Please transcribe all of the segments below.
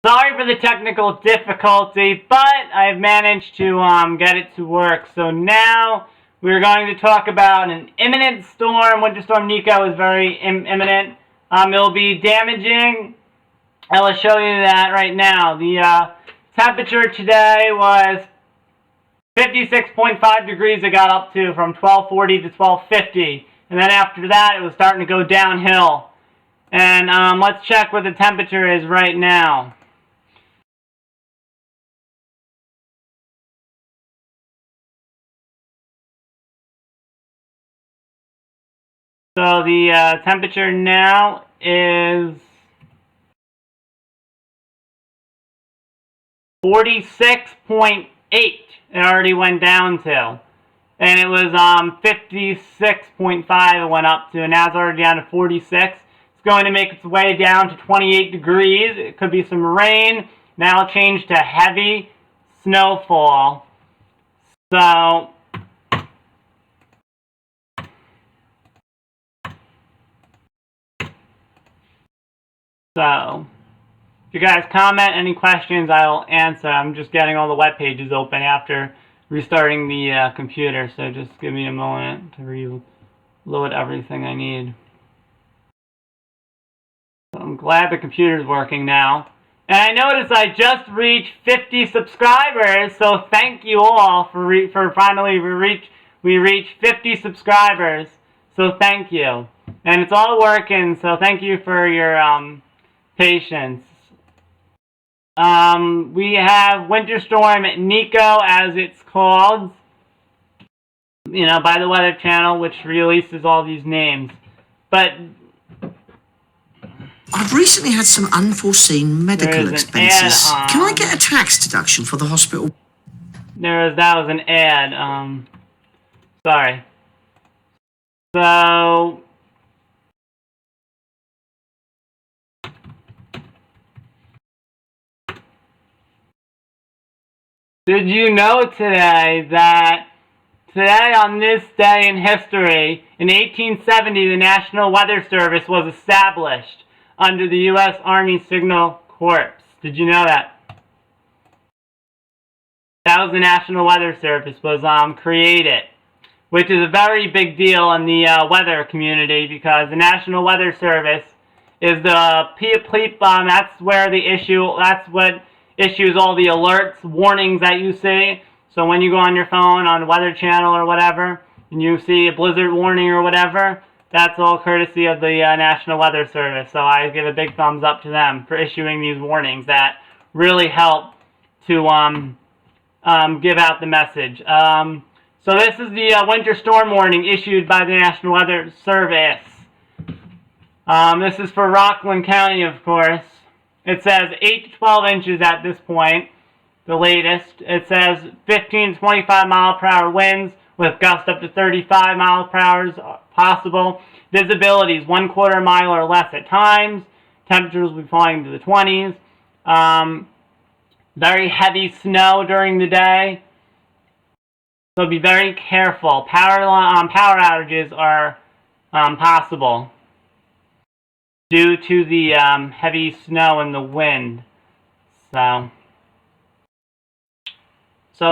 Sorry for the technical difficulty, but I've managed to get it to work. So now we're going to talk about an imminent storm. Winter Storm Niko is very imminent. It'll be damaging. I will show you that right now. The temperature today was 56.5 degrees. It got up to from 1240 to 1250. And then after that, it was starting to go downhill. And let's check what the temperature is right now. So the temperature now is 46.8. It already went down to. And it was 56.5 it went up to, and now it's already down to 46. It's going to make its way down to 28 degrees. It could be some rain. Now it'll change to heavy snowfall. So, if you guys comment any questions, I'll answer. I'm just getting all the web pages open after restarting the computer, so just give me a moment to reload everything I need. So I'm glad the computer's working now. And I noticed I just reached 50 subscribers, so thank you all for finally we reached 50 subscribers. So thank you. And it's all working, so thank you for your patience. We have Winter Storm Niko, as it's called, by the Weather Channel, which releases all these names. But I've recently had some unforeseen medical expenses. Can I get a tax deduction for the hospital? That was an ad. Sorry. So did you know today that on this day in history, in 1870, the National Weather Service was established under the U.S. Army Signal Corps? Did you know that? That was the National Weather Service was created, which is a very big deal in the weather community, because the National Weather Service is that's where that's what issues all the alerts, warnings that you see. So when you go on your phone on the Weather Channel or whatever, and you see a blizzard warning or whatever, that's all courtesy of the National Weather Service. So I give a big thumbs up to them for issuing these warnings that really help to give out the message. So this is the winter storm warning issued by the National Weather Service. This is for Rockland County, of course. It says 8 to 12 inches at this point, the latest. It says 15 to 25 mile per hour winds with gusts up to 35 miles per hour possible. Visibilities 1/4 mile or less at times. Temperatures will be falling into the 20s. Very heavy snow during the day. So be very careful. Power outages are possible due to the heavy snow and the wind. So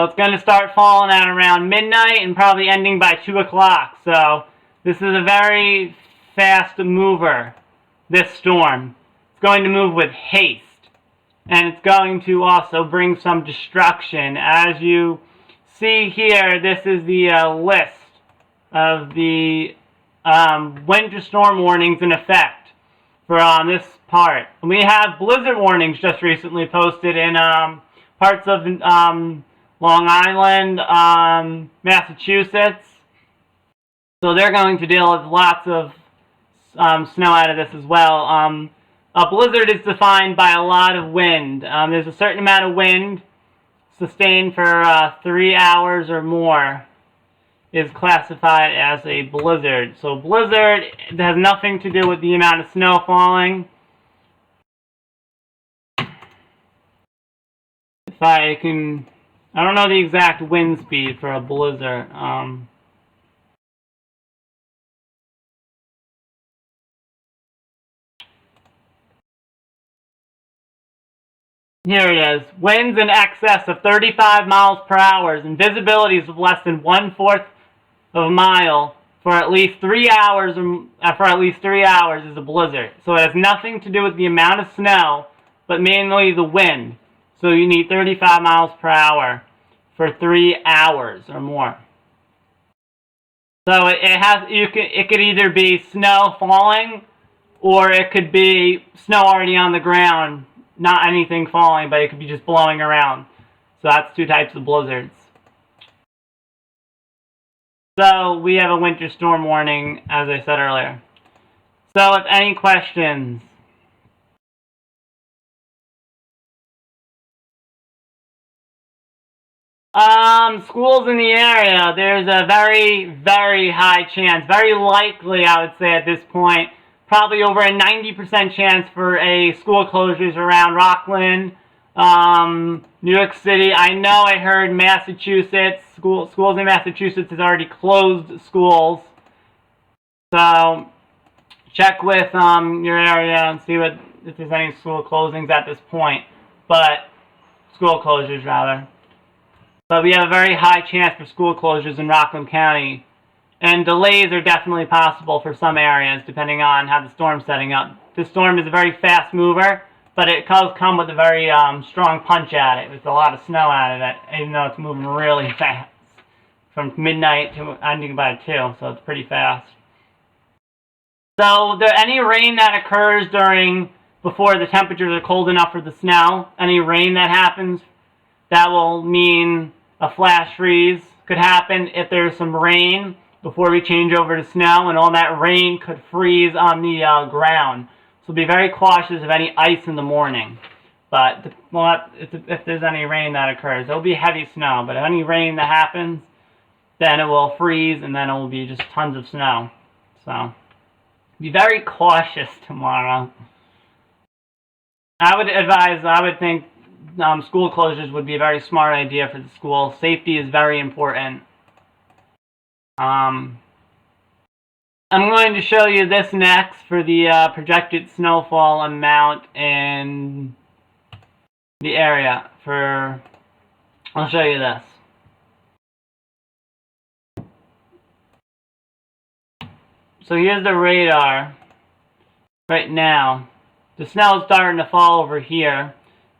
it's going to start falling at around midnight and probably ending by 2 o'clock. So this is a very fast mover, this storm. It's going to move with haste. And it's going to also bring some destruction. As you see here, this is the list of the winter storm warnings in effect for this part. And we have blizzard warnings just recently posted in parts of Long Island, Massachusetts. So they're going to deal with lots of snow out of this as well. A blizzard is defined by a lot of wind. There's a certain amount of wind sustained for 3 hours or more is classified as a blizzard. So blizzard has nothing to do with the amount of snow falling. I don't know the exact wind speed for a blizzard. Here it is. Winds in excess of 35 miles per hour and visibilities of less than 1/4 of a mile for at least 3 hours. Is a blizzard. So it has nothing to do with the amount of snow, but mainly the wind. So you need 35 miles per hour for 3 hours or more. So it could either be snow falling, or it could be snow already on the ground, not anything falling, but it could be just blowing around. So that's 2 types of blizzards. So we have a winter storm warning, as I said earlier. So if any questions? Schools in the area, there's a very, very high chance, very likely, I would say at this point, probably over a 90% chance for a school closures around Rockland, New York City. I know I heard Massachusetts, schools in Massachusetts has already closed schools. So check with your area and see if there's any school closings at this point. But school closures, rather. But we have a very high chance for school closures in Rockland County. And delays are definitely possible for some areas, depending on how the storm's setting up. The storm is a very fast mover, but it does come with a very strong punch at it, with a lot of snow out of it, even though it's moving really fast. From midnight to ending by 2, so it's pretty fast. So any rain that occurs before the temperatures are cold enough for the snow, any rain that happens, that will mean a flash freeze could happen if there's some rain before we change over to snow, and all that rain could freeze on the ground. So be very cautious of any ice in the morning. But if there's any rain that occurs, it'll be heavy snow. But if any rain that happens, then it will freeze, and then it will be just tons of snow. So be very cautious tomorrow. I would think school closures would be a very smart idea for the school. Safety is very important. I'm going to show you this next for the projected snowfall amount in the area. I'll show you this. So here's the radar right now. The snow is starting to fall over here.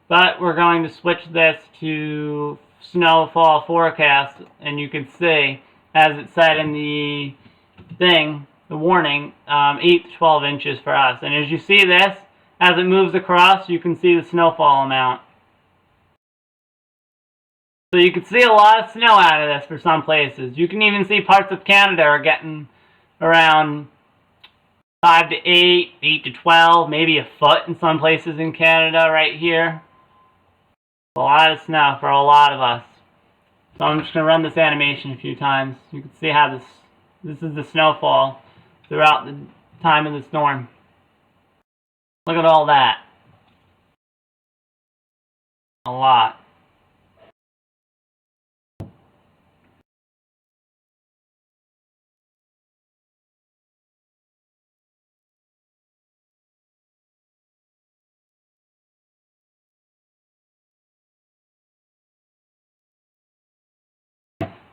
But we're going to switch this to snowfall forecast, and you can see, as it said in the thing, the warning, 8 to 12 inches for us. And as you see this, as it moves across, you can see the snowfall amount. So you can see a lot of snow out of this for some places. You can even see parts of Canada are getting around 5 to 8, 8 to 12, maybe a foot in some places in Canada right here. A lot of snow for a lot of us. So I'm just going to run this animation a few times. You can see how this is the snowfall throughout the time of the storm. Look at all that. A lot.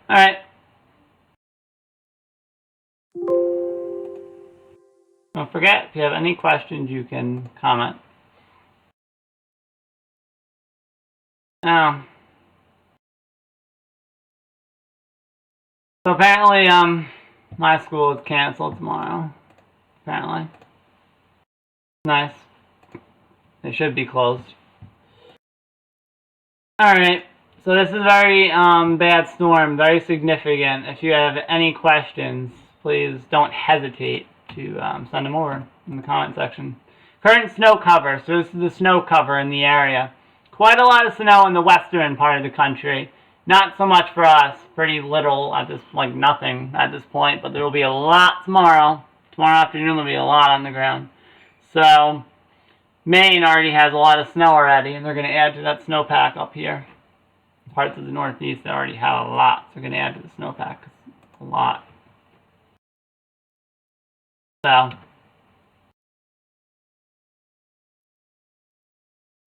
Alright. Don't forget, if you have any questions, you can comment. So apparently, my school is canceled tomorrow. Apparently. Nice. They should be closed. Alright. So this is a very bad storm, very significant. If you have any questions, please don't hesitate to send them over in the comment section. Current snow cover. So this is the snow cover in the area. Quite a lot of snow in the western part of the country. Not so much for us. Pretty little at this, like nothing at this point. But there will be a lot tomorrow. Tomorrow afternoon there will be a lot on the ground. So Maine already has a lot of snow already, and they're going to add to that snowpack up here. Parts of the Northeast that already have a lot, so they're going to add to the snowpack. A lot. So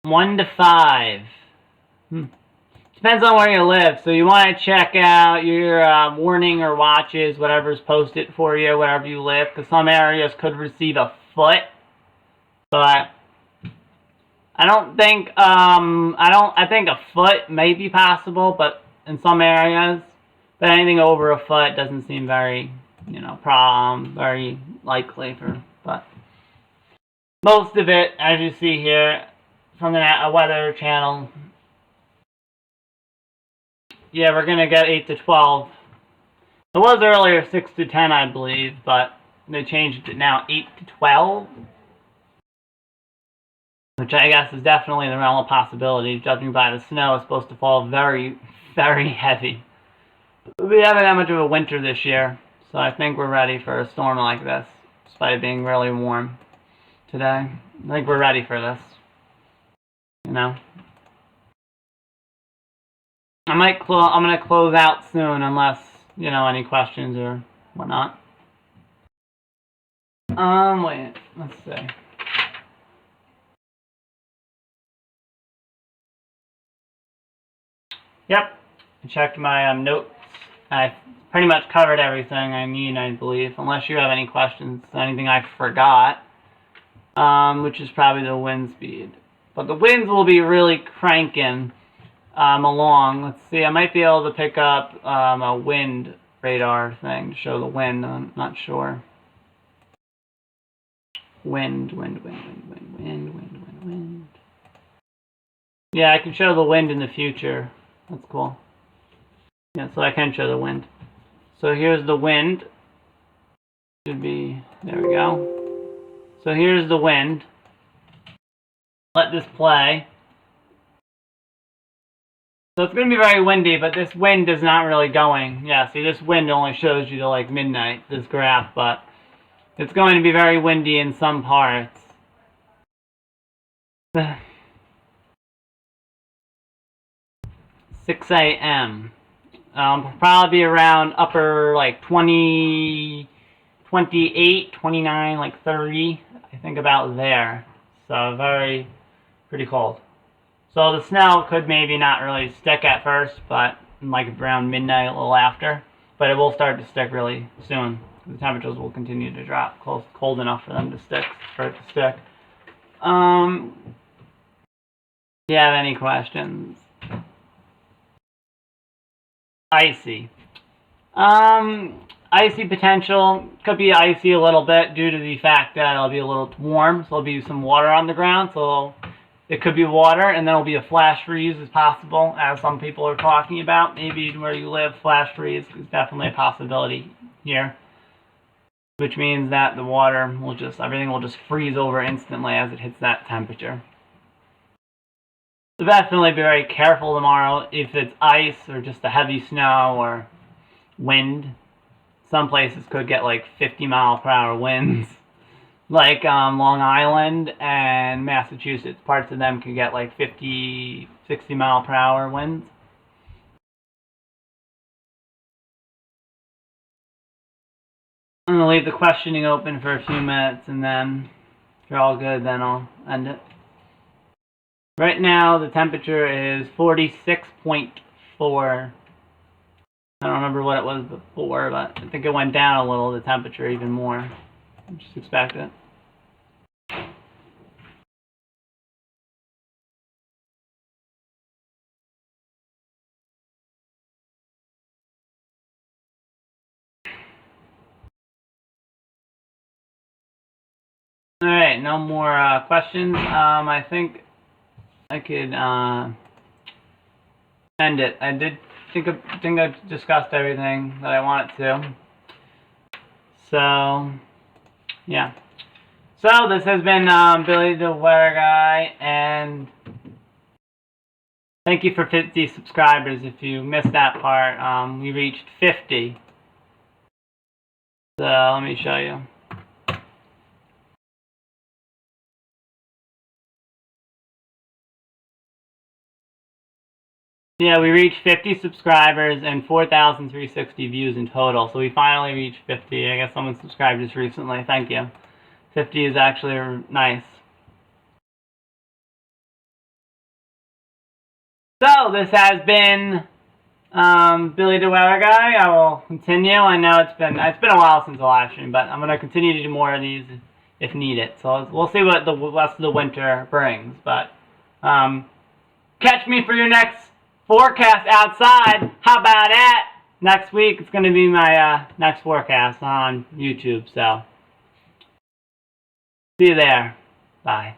1 to 5. Depends on where you live. So you want to check out your warning or watches, whatever's posted for you, wherever you live, because some areas could receive a foot. But I don't think I think a foot may be possible, but in some areas, but anything over a foot doesn't seem very, very likely for. But most of it, as you see here, from the weather channel. Yeah, we're gonna get 8 to 12. It was earlier 6 to 10, I believe, but they changed it now 8 to 12. Which I guess is definitely in the realm of possibility, judging by the snow. It's supposed to fall very, very heavy. We haven't had much of a winter this year, so I think we're ready for a storm like this, despite it being really warm today. I think we're ready for this. I'm gonna close out soon, unless any questions or whatnot. Wait, let's see. Yep, I checked my notes. I pretty much covered everything I need, I believe, unless you have any questions, anything I forgot, which is probably the wind speed. But the winds will be really cranking along. Let's see, I might be able to pick up a wind radar thing to show the wind. I'm not sure. Wind. Yeah, I can show the wind in the future. That's cool. Yeah, so I can show the wind. So here's the wind. Should be, there we go. So here's the wind. Let this play. So it's going to be very windy, but this wind is not really going. Yeah, see, this wind only shows you to like midnight, this graph, but it's going to be very windy in some parts. 6 a.m. Probably be around upper like 20, 28, 29, like 30. I think about there. So pretty cold. So the snow could maybe not really stick at first, but like around midnight, a little after. But it will start to stick really soon. The temperatures will continue to drop cold enough for them to stick, for it to stick. Do you have any questions? Icy. Icy potential. Could be icy a little bit due to the fact that it'll be a little warm, so there'll be some water on the ground, so it could be water, and then there'll be a flash freeze as possible, as some people are talking about. Maybe where you live, flash freeze is definitely a possibility here, which means that the water will everything will just freeze over instantly as it hits that temperature. So definitely be very careful tomorrow if it's ice or just a heavy snow or wind. Some places could get like 50-mile-per-hour winds, like Long Island and Massachusetts. Parts of them could get like 50, 60-mile-per-hour winds. I'm going to leave the questioning open for a few minutes, and then if you're all good, then I'll end it. Right now, the temperature is 46.4. I don't remember what it was before, but I think it went down a little, the temperature, even more. Just expect it. Alright, no more questions. I think I could end it. I think I discussed everything that I wanted to. So, yeah. So, this has been Billy the Weather Guy, and thank you for 50 subscribers. If you missed that part, we reached 50. So, let me show you. Yeah, we reached 50 subscribers and 4,360 views in total. So we finally reached 50. I guess someone subscribed just recently. Thank you. 50 is actually nice. So this has been Billy the Weather Guy. I will continue. I know it's been a while since the live stream, but I'm gonna continue to do more of these if needed. So we'll see what the rest of the winter brings. But catch me for your next forecast outside. How about that? Next week it's gonna be my next forecast on YouTube. So see you there. Bye.